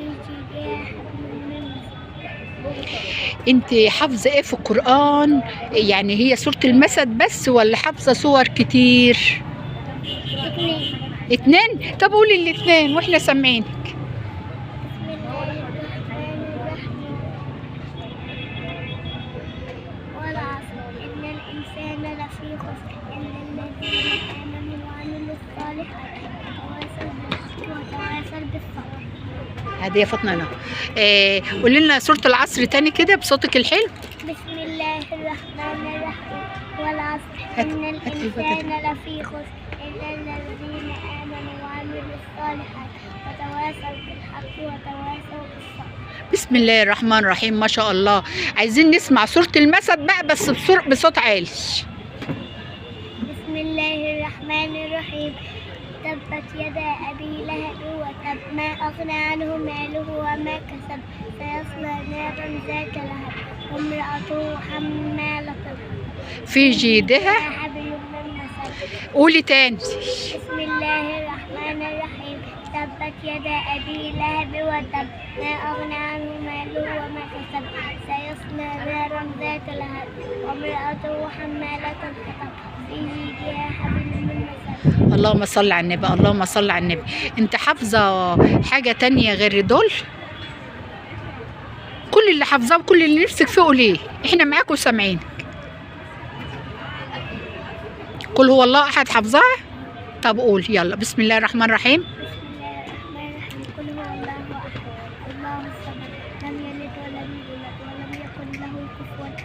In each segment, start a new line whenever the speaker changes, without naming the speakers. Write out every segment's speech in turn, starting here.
جيدها حبل من مسد.
انت حافظه ايه في القران؟ يعني هي سوره المسد بس ولا حافظه سور كتير؟
2.
اتنين؟ طب قولي الاتنين واحنا سامعينك.
بسم الله الرحمن الرحيم. والعصر إن الإنسان لفي خسر إلا الذين آمنوا وعملوا الصالحات وتواصوا بالحق وتواصوا بالصبر.
هذه يا فاطمه انا. قولي لنا سوره العصر تاني كده بصوتك الحلو.
بسم الله الرحمن الرحيم. والعصر
هات-
إن
هات
الإنسان لفي خسر إلا الذين آمنوا وعملوا الصالحات وتواصوا بالحق وتواصوا بالصبر.
بسم الله الرحمن الرحيم، ما شاء الله. عايزين نسمع سوره المسد بقى بس بصوت عالي.
بسم الله الرحمن الرحيم. تبت يدا أبي لهب وتب ما أغنى عنه ماله وما كسب سيصلى نارا ذات لهب وامرأته حمالة الحطب
في جيدها
حبل من مسد.
قولي تاني.
بسم الله الرحمن الرحيم. تبت يدا أبي لهب وتب ما أغنى عنه ماله وما كسب سيصلى نارا ذات لهب وامرأته حمالة الحطب في جيدها حبل من مسد.
اللهم صل على النبي، اللهم صل على النبي. انت حافظه حاجه تانية غير دول؟ كل اللي حافظاه وكل اللي نفسك فيه قوليه، احنا معاك وسامعينك. قل هو الله احد حافظاها؟ طب قول يلا. بسم الله الرحمن الرحيم.
بسم الله الرحمن الرحيم. قل هو الله أحد الله الصمد لم يلد ولم يولد ولم يكن له كفوا أحد.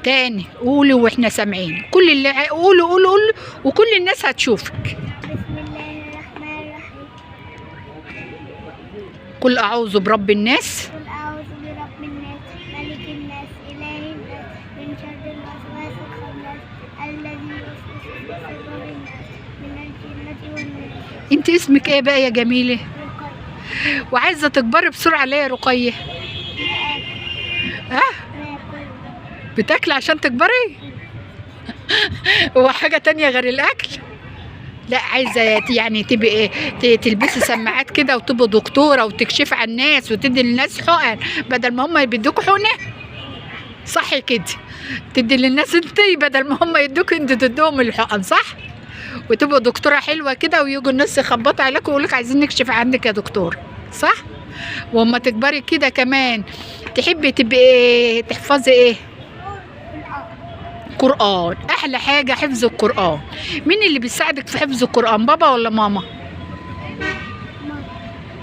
تاني قولي واحنا سامعين. كل اللي قولوا قولوا قولوا وكل الناس هتشوفك.
بسم الله الرحمن الرحيم.
قل اعوذ برب الناس.
قل أعوذ برب الناس ملك الناس إله الناس من شر الوسواس الخناس الذي يوسوس في صدور الناس من الجنة والناس.
انت اسمك ايه بقى يا جميله؟
رقية.
وعايزه تكبري بسرعه ليه يا رقيه؟ ها؟ بتاكلي عشان تكبري؟ هو حاجه تانية غير الاكل؟ لا عايزه يعني تبقي ايه، تلبسي سماعات كده وتبقي دكتوره وتكشفي على الناس وتدي للناس حقن بدل ما هم يدوكوا حقنه. صح كده؟ تدي للناس انت بدل ما هم يدوكوا انت تدوهم الحقن، صح؟ وتبقى دكتوره حلوه كده ويجوا الناس يخبطوا عليك ويقولوا لك عايزين نكشف عنك يا دكتور، صح؟ واما تكبري كده كمان تحبي تبقي تحفظي ايه؟ قرآن. أحلى حاجة حفظ القرآن. مين اللي بيساعدك في حفظ القرآن، بابا ولا ماما؟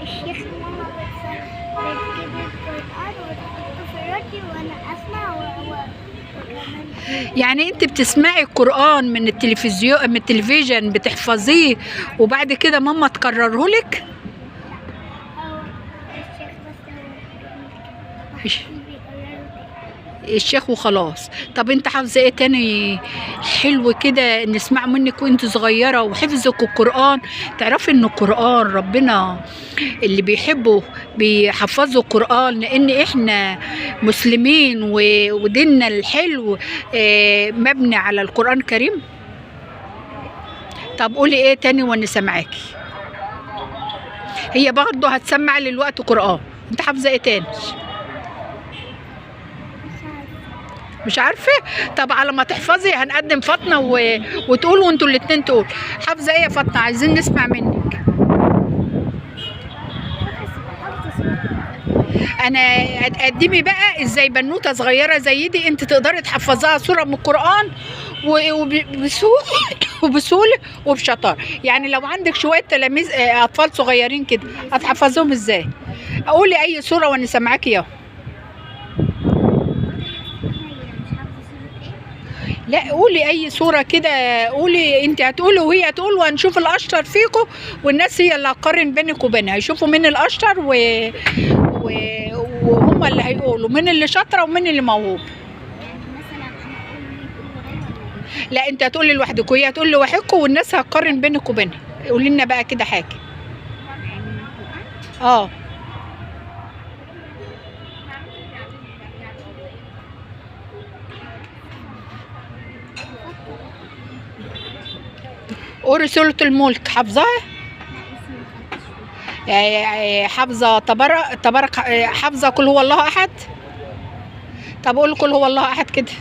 الشيخ ماما بتجيب القرآن وتحطه في الراديو وأنا أسمع وكمان
يعني أنت بتسمعي القرآن من التلفزيون، من التلفزيون بتحفظيه وبعد كده ماما تكرره لك؟
أو الشيخ بس هو بيعمل
إيش؟
كده بيقرروا
الشيخ وخلاص. طب انت حافظه ايه تاني حلو كده نسمع منك وانت صغيره وحفظك القرآن؟ تعرفي ان القرآن ربنا اللي بيحبه بيحفظوا القرآن لان احنا مسلمين وديننا الحلو مبني على القرآن الكريم. طب قولي ايه تاني وانا سامعاكي. هي برضه هتسمع للوقت قرآن. انت حافظه ايه تاني؟ مش عارفه؟ طب على ما تحفظي هنقدم فاطمه وتقول وانتوا الاتنين تقول. حافظه ايه يا فاطمه؟ عايزين نسمع منك. انا قدمي بقى ازاي بنوته صغيره زي دي انت تقدري تحفظيها سوره من القران وبسهوله وبشطاره. يعني لو عندك شويه تلاميذ اطفال صغيرين كده هتحفظوهم ازاي؟ قولي اي سوره وانا سامعاكي اهو. لا قولي اي سوره كده، قولي انت هتقولي وهي هتقول وهنشوف الاشطر فيكم والناس هي اللي هتقارن بينك وبينها، يشوفوا مين الاشطر وهم اللي هيقولوا مين اللي شاطره ومين اللي موهوب. لا انت هتقولي لوحدك وهي هتقول لوحدكم والناس هتقارن بينك وبينها. قولي لنا بقى كده حاجه. قولي سورة الملك حافظاها؟ حافظة تبارك حافظة قل هو الله أحد. طب قول قل هو الله أحد كده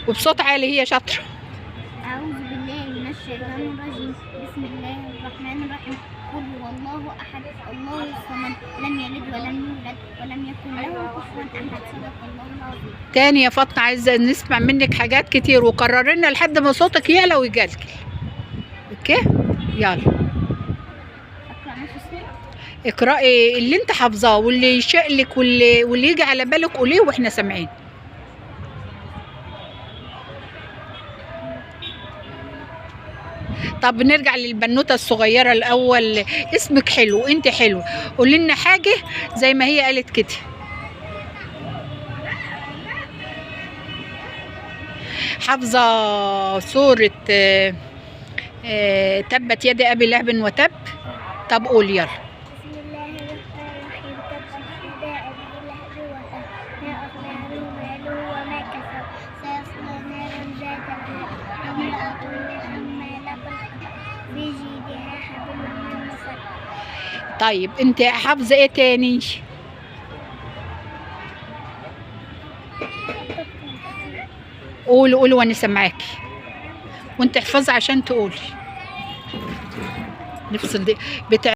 وبصوت عالي، هي شاطرة.
أعوذ بالله من الشيطان الرجيم. بسم الله الرحمن الرحيم. قل هو الله أحد الله الصمد لم يلد ولم يولد ولم يكن له كفوا أحد. صدق الله العظيم.
تاني يا فاطمة، عايزة نسمع منك حاجات كتير وقرر لنا لحد ما صوتك يعلى ويجلجل. اوكي يلا
أقرأ نص السورة.
اقرأي اللي انت حافظاه واللي يشقلك واللي يجي على بالك قوليه واحنا سامعين. طب نرجع للبنوتة الصغيرة الأول. اسمك حلو، انت حلو، قولي لنا حاجة زي ما هي قالت كده. حافظة سورة تبت يد أبي لهب وتب. طب قول يلا.
بسم الله الرحمن الرحيم. تبت يدا أبي لهب وتب ما أغنى عنه ماله وما كسب سيصلى نارا ذات لهب وامرأته حمالة الحطب في جيدها حبل من مسد.
طيب انت حافظة ايه تاني؟ قولي وانا سامعاكي، وانت احفظي عشان تقولي. نفصل دي